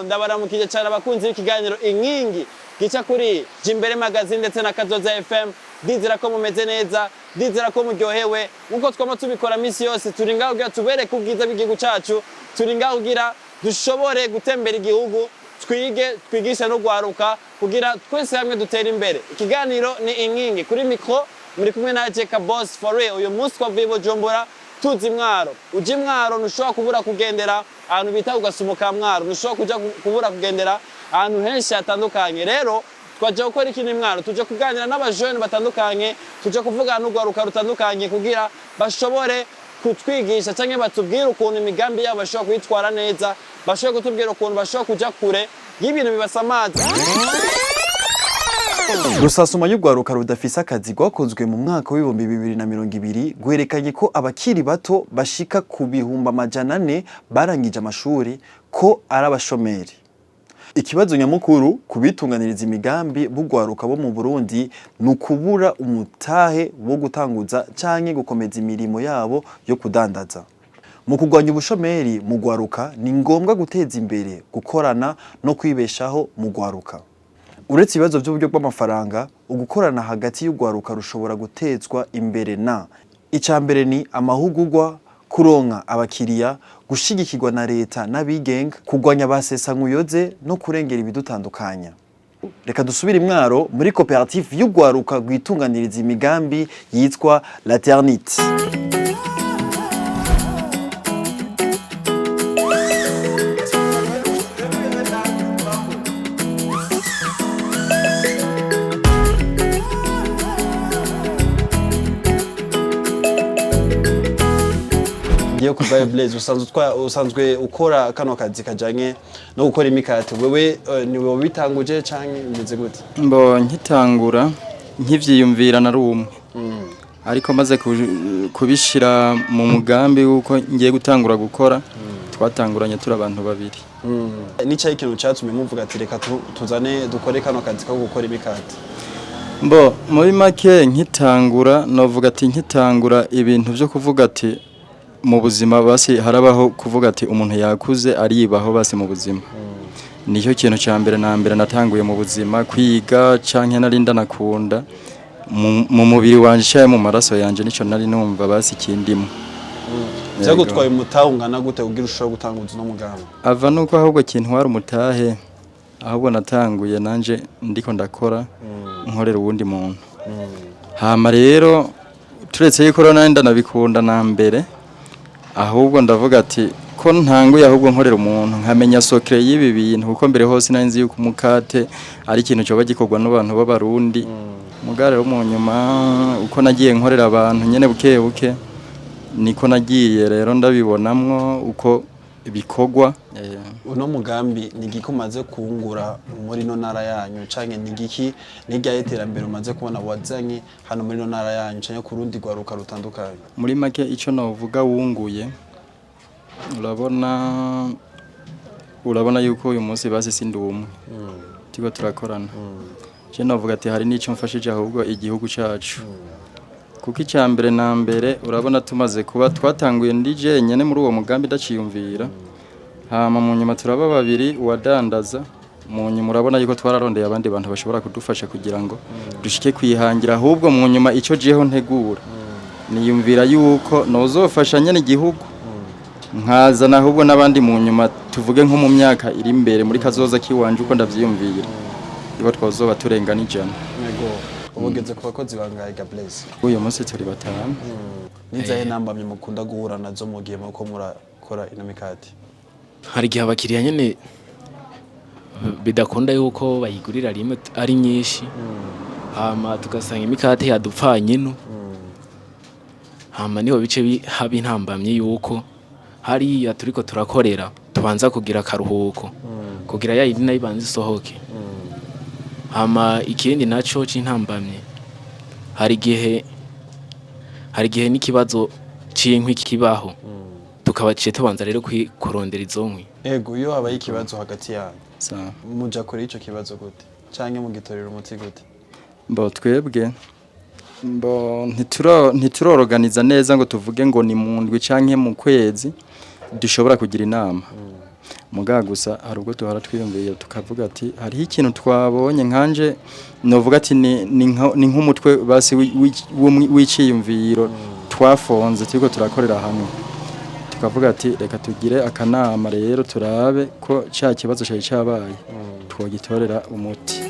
ndabaramukije cyane abakunzi b'ikiganiro inkingi gica kuri Jimbere magazine ndetse na Kazoza FM. Ndizera ko mumeze neza, ndizera ko muryohewe nkuko twama tubikora misi yose. Turi ngaho kugira tubereke ubwiza bw'igihugu cacu, turi ngaho kugira dushobore gutembera igihugu, twigisha no gwaruka kugira twese hamwe dutera imbere. Ikiganiro ni inkingi, kuri micro muri kumwe na Jeka Boss for real. Uyu munsi kwa vivo Jombora tuzi Mwaro. Uji Mwaro ntushobora kubura kugendera ahantu bita ugasumuka Mwaro, ntushobora kuja kubura kugendera ahantu henshi hatandukanye. Rero twaje gukora ikindi Mwaro, tuje kuganira n'abajene batandukanye, tuje kuvugana n'ugwaruka rutandukanye kugira bashobore kutwigisha canke batubwira ukuntu imigambi yabo bashobora kwitwara neza, bashobora kutubwira ukuntu bashobora kuja kure y'ibintu bibasamaza. Rusansuma y'Urwaruka rudafise akazi rwakozwe mu mwaka wa 2020 gwerekanye ko abakiri bato bashika ku bihumbi 400 barangije amashuri ko ari abashomeri. Ikibazo nyamukuru kubitunganiriza imigambi b'Urwaruka bo mu Burundi nukubura umutahe wo gutanguza canke gukomeza imirimo yabo yo kudandaza. Mu kugwanya ubushomeri mu Urwaruka ni ngombwa guteza imbere gukorana no kwibeshaho mu Urwaruka. Uretse ibibazo by'uburyo bw'amafaranga, ugukorana hagati y'Urwaruka rushobora gutezwa imbere na icambere ni amahugurwa, kuronka abakiriya, gushigikirwa na leta n'abigenga, kugwanya ba sesankuyoze no kurengera ibidutandukanya. Reka dusubire Mwaro muri koperative y'Urwaruka Kwitunganiriza imigambi yitwa Laternite. Yo kubaye Blaze usanzwe ukora kano kazi kajanye no gukora imikate. Wewe niwe bitanguje canke imeze gute? Mbo nkitangura nkivyiyumvira na rumwe. Ariko maze kubishira mu mugambi uko ngiye gutangura gukora, twatanguranye turi abantu babiri. Nica ikintu cyatumye muvuga ati reka tuzane dukore kano kazi ko gukora imikate. Mbo muri make nkitangura novuga ati nkitangura ibintu byo kuvuga ati mu buzima basi harabaho kuvuga ati umuntu yakuze aribaho basi mu buzima. Niyo kintu cyambere na mbere natanguye mu buzima kwiga canke narinda nakunda mu mubiri wanje cyaye mu maraso yanje nico nari numva basi kindimo. Cyagutwaye umutahungana gute ugira ushobora gutanguza no mugambi? Ava nuko ahubwo kintu wari umutahe ahubwo natanguye nanje ndiko ndakora nkorera uwundi muntu. Hama rero turetse yuko nanda nabikunda na mbere ahubwo ndavuga ati ko ntanguye ahubwo nkorera umuntu nkamenya sokre y'ibi bintu kuko mbere hose nanzi yuko umukate ari ikintu cyo bagikorwa n'abantu b'abarundi. Mugare mu nyuma uko nagiye nkorera abantu nyene buke buke niko nagiye rero ndabibonamwo uko bikorwa. Uno mugambi nigikumaze kungura muri no ntara yanyu canke nigiki nirya iterambere umaze kubona wazanye hano muri no ntara yanyu canke kurundi Rwaruka rutandukanye? Muri make ico novuga wunguye urabona yuko uyu munsi basi sindumwe tigo turakorana. Je novuga ati hari nico mfashije ahubwo igihugu cacu kuko icambere na mbere urabona tumaze kuba twatanguye ndije nyene muri uwo mugambi ndaciyumvira. Hama mu nyuma turaba babiri wadandaza mu nyuma urabona yuko twararondeye abandi bantu bashobora kudufasha kugira ngo dushike kwihangira. Ahubwo mu nyuma ico jeho ntegura niyumvira yuko nozofasha nyene igihugu nkaza ahubwo n'abandi mu nyuma tuvuge nko mu myaka iri imbere muri kazoza kiwanje uko ndavyiyumvira ibo twazoba turengana ijana. Yego ubugeze ku bakozi bangaye Blaze? Uyu munsi turi batanu. Nizahe nambamye mukunda guhura nazo mu gihe muko murakora ino mikate? Hari gihe abakiriya nyene bidakunda yuko bayigurira rimwe ari nyinshi. Hama tugasanga imikate yadupfanye ino. Hama niho bice habi ntambamye yuko hari turiko turakorera tubanza kugira karuhuko kugira yayindi nayo ibanze isohoke. Hama ikindi naco c'intambamye hari gihe n'ikibazo c'inkwi kibaho tukabaciye tubanza rero kurondera izo nkwi. Ego iyo habaye ikibazo hagati yanyu sawa muja kuri ico kibazo gute canke mugitorera umuti gute? Mbo twebwe ntiturorganiza neza ngo tuvuge ngo ni mu ndwi canke mu kwezi dushobora kugira inama. muga gusa hari ubwo tuhara twiyumviye tukavuga ati hariho ikintu twabonye nkanje novuga ati ni nk'umutwe basi w'iciyumviro twafonze turiko turakorera hamwe tukavuga ati reka tugire akanama rero turabe ko cya kibazo cyari cyabaye twogitorera umuti